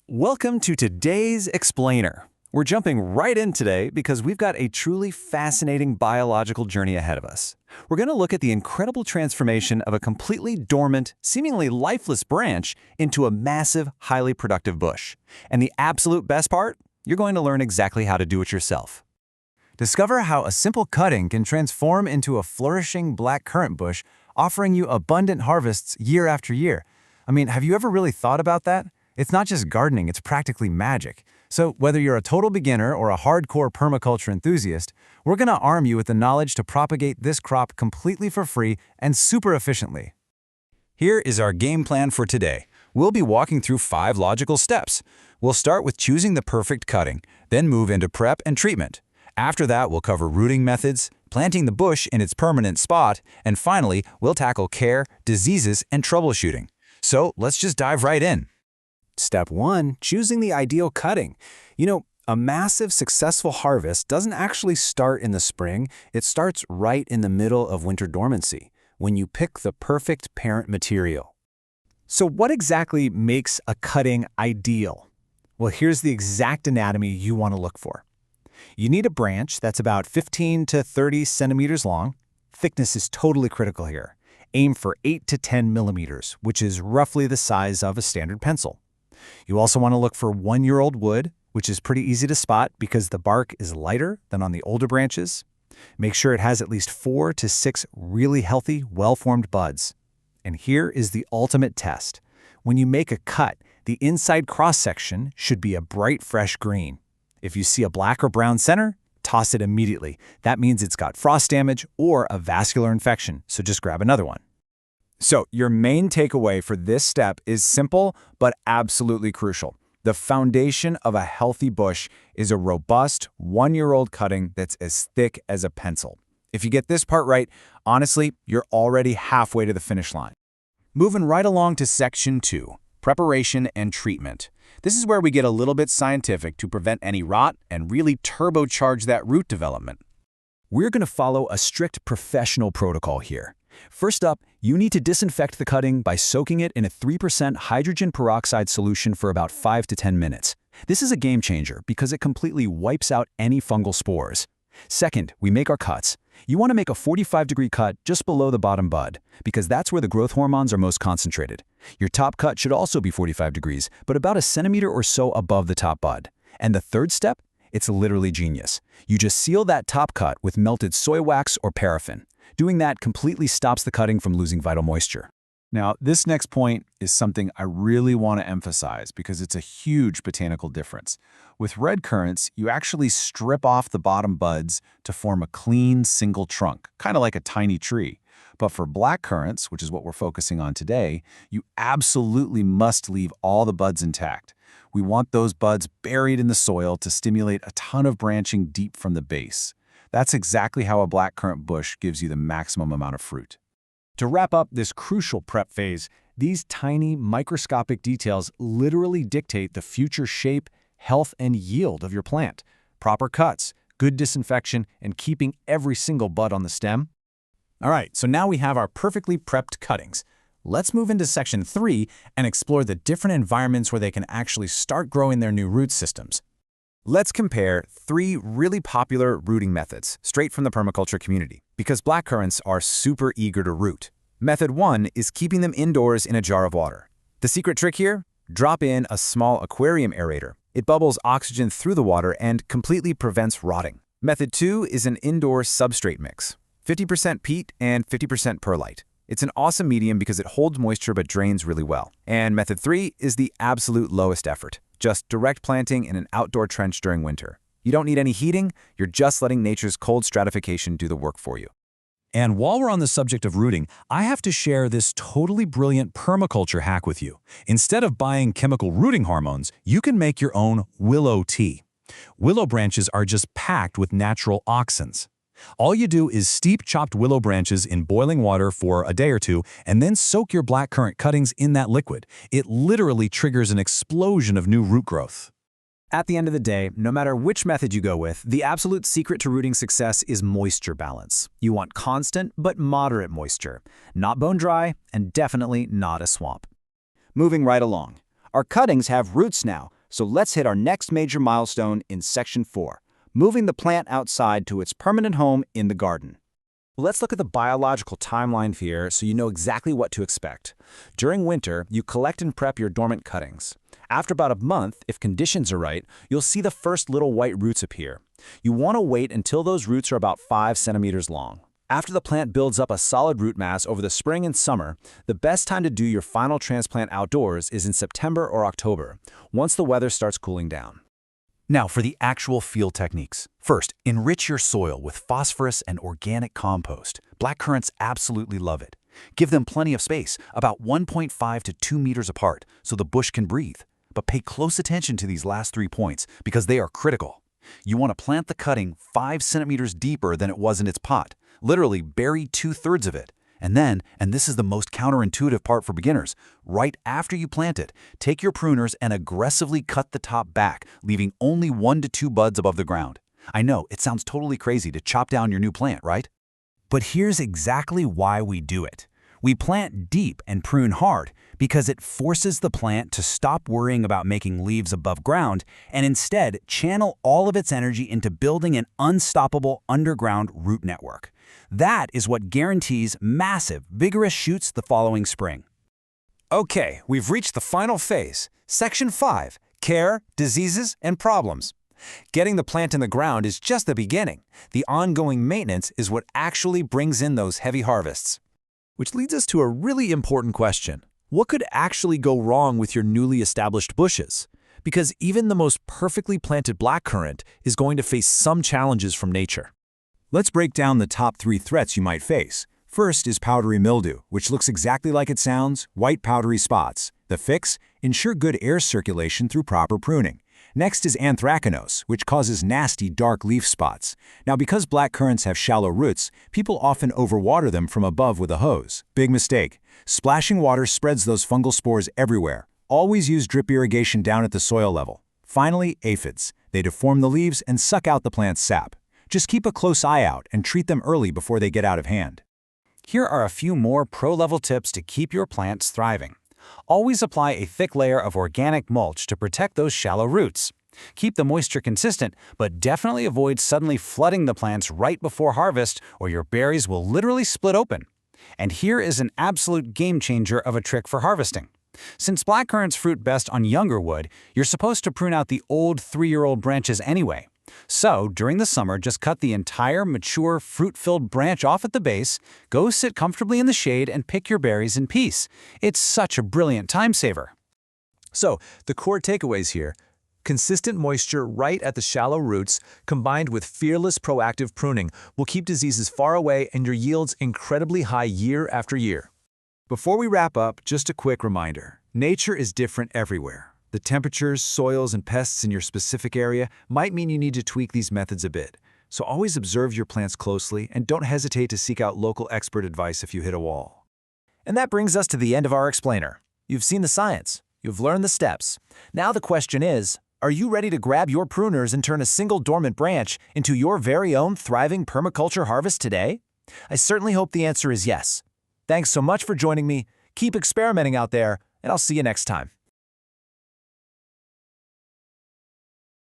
Welcome to today's Explainer. We're jumping right in today because we've got a truly fascinating biological journey ahead of us. We're going to look at the incredible transformation of a completely dormant, seemingly lifeless branch into a massive, highly productive bush. And the absolute best part? You're going to learn exactly how to do it yourself. Discover how a simple cutting can transform into a flourishing black currant bush, offering you abundant harvests year after year. Have you ever really thought about that? It's not just gardening, it's practically magic. So whether you're a total beginner or a hardcore permaculture enthusiast, we're going to arm you with the knowledge to propagate this crop completely for free and super efficiently. Here is our game plan for today. We'll be walking through 5 logical steps. We'll start with choosing the perfect cutting, then move into prep and treatment. After that, we'll cover rooting methods, planting the bush in its permanent spot, and finally, we'll tackle care, diseases, and troubleshooting. So let's just dive right in. Step 1, choosing the ideal cutting. A massive, successful harvest doesn't actually start in the spring. It starts right in the middle of winter dormancy, when you pick the perfect parent material. So what exactly makes a cutting ideal? Well, here's the exact anatomy you want to look for. You need a branch that's about 15 to 30 centimeters long. Thickness is totally critical here. Aim for 8 to 10 millimeters, which is roughly the size of a standard pencil. You also want to look for 1-year-old wood, which is pretty easy to spot because the bark is lighter than on the older branches. Make sure it has at least 4 to 6 really healthy, well-formed buds. And here is the ultimate test. When you make a cut, the inside cross-section should be a bright, fresh green. If you see a black or brown center, toss it immediately. That means it's got frost damage or a vascular infection, so just grab another one. So your main takeaway for this step is simple but absolutely crucial. The foundation of a healthy bush is a robust 1-year-old cutting that's as thick as a pencil. If you get this part right, honestly, you're already halfway to the finish line. Moving right along to section 2, preparation and treatment. This is where we get a little bit scientific to prevent any rot and really turbocharge that root development. We're going to follow a strict professional protocol here. First up, you need to disinfect the cutting by soaking it in a 3% hydrogen peroxide solution for about 5 to 10 minutes. This is a game changer because it completely wipes out any fungal spores. Second, we make our cuts. You want to make a 45-degree cut just below the bottom bud, because that's where the growth hormones are most concentrated. Your top cut should also be 45 degrees, but about a centimeter or so above the top bud. And the third step? It's literally genius. You just seal that top cut with melted soy wax or paraffin. Doing that completely stops the cutting from losing vital moisture. Now, this next point is something I really want to emphasize because it's a huge botanical difference. With red currants, you actually strip off the bottom buds to form a clean, single trunk, kind of like a tiny tree. But for black currants, which is what we're focusing on today, you absolutely must leave all the buds intact. We want those buds buried in the soil to stimulate a ton of branching deep from the base. That's exactly how a black currant bush gives you the maximum amount of fruit. To wrap up this crucial prep phase, these tiny, microscopic details literally dictate the future shape, health, and yield of your plant. Proper cuts, good disinfection, and keeping every single bud on the stem. All right, so now we have our perfectly prepped cuttings. Let's move into section 3 and explore the different environments where they can actually start growing their new root systems. Let's compare 3 really popular rooting methods straight from the permaculture community, because black currants are super eager to root. Method 1 is keeping them indoors in a jar of water. The secret trick here? Drop in a small aquarium aerator. It bubbles oxygen through the water and completely prevents rotting. Method 2 is an indoor substrate mix, 50% peat and 50% perlite. It's an awesome medium because it holds moisture but drains really well. And method 3 is the absolute lowest effort. Just direct planting in an outdoor trench during winter. You don't need any heating, you're just letting nature's cold stratification do the work for you. And while we're on the subject of rooting, I have to share this totally brilliant permaculture hack with you. Instead of buying chemical rooting hormones, you can make your own willow tea. Willow branches are just packed with natural auxins. All you do is steep chopped willow branches in boiling water for a day or 2 and then soak your black currant cuttings in that liquid. It literally triggers an explosion of new root growth. At the end of the day, no matter which method you go with, the absolute secret to rooting success is moisture balance. You want constant but moderate moisture, not bone dry and definitely not a swamp. Moving right along. Our cuttings have roots now, so let's hit our next major milestone in Section 4, moving the plant outside to its permanent home in the garden. Let's look at the biological timeline here so you know exactly what to expect. During winter, you collect and prep your dormant cuttings. After about a month, if conditions are right, you'll see the first little white roots appear. You want to wait until those roots are about 5 centimeters long. After the plant builds up a solid root mass over the spring and summer, the best time to do your final transplant outdoors is in September or October, once the weather starts cooling down. Now for the actual field techniques. First, enrich your soil with phosphorus and organic compost. Black currants absolutely love it. Give them plenty of space, about 1.5 to 2 meters apart, so the bush can breathe. But pay close attention to these last 3 points because they are critical. You want to plant the cutting 5 centimeters deeper than it was in its pot. Literally bury 2/3 of it. And then, and this is the most counterintuitive part for beginners, right after you plant it, take your pruners and aggressively cut the top back, leaving only 1 to 2 buds above the ground. I know, it sounds totally crazy to chop down your new plant, right? But here's exactly why we do it. We plant deep and prune hard because it forces the plant to stop worrying about making leaves above ground and instead channel all of its energy into building an unstoppable underground root network. That is what guarantees massive, vigorous shoots the following spring. Okay, we've reached the final phase, Section 5, Care, Diseases, and Problems. Getting the plant in the ground is just the beginning. The ongoing maintenance is what actually brings in those heavy harvests. Which leads us to a really important question. What could actually go wrong with your newly established bushes? Because even the most perfectly planted blackcurrant is going to face some challenges from nature. Let's break down the top 3 threats you might face. First is powdery mildew, which looks exactly like it sounds, white powdery spots. The fix? Ensure good air circulation through proper pruning. Next is anthracnose, which causes nasty dark leaf spots. Now because blackcurrants have shallow roots, people often overwater them from above with a hose. Big mistake. Splashing water spreads those fungal spores everywhere. Always use drip irrigation down at the soil level. Finally, aphids. They deform the leaves and suck out the plant's sap. Just keep a close eye out and treat them early before they get out of hand. Here are a few more pro-level tips to keep your plants thriving. Always apply a thick layer of organic mulch to protect those shallow roots. Keep the moisture consistent, but definitely avoid suddenly flooding the plants right before harvest or your berries will literally split open. And here is an absolute game changer of a trick for harvesting. Since blackcurrants fruit best on younger wood, you're supposed to prune out the old 3-year-old branches anyway. So, during the summer, just cut the entire mature, fruit-filled branch off at the base, go sit comfortably in the shade and pick your berries in peace. It's such a brilliant time saver. So, the core takeaways here: consistent moisture right at the shallow roots, combined with fearless proactive pruning, will keep diseases far away and your yields incredibly high year after year. Before we wrap up, just a quick reminder. Nature is different everywhere. The temperatures, soils, and pests in your specific area might mean you need to tweak these methods a bit. So always observe your plants closely and don't hesitate to seek out local expert advice if you hit a wall. And that brings us to the end of our explainer. You've seen the science. You've learned the steps. Now the question is, are you ready to grab your pruners and turn a single dormant branch into your very own thriving permaculture harvest today? I certainly hope the answer is yes. Thanks so much for joining me. Keep experimenting out there, and I'll see you next time.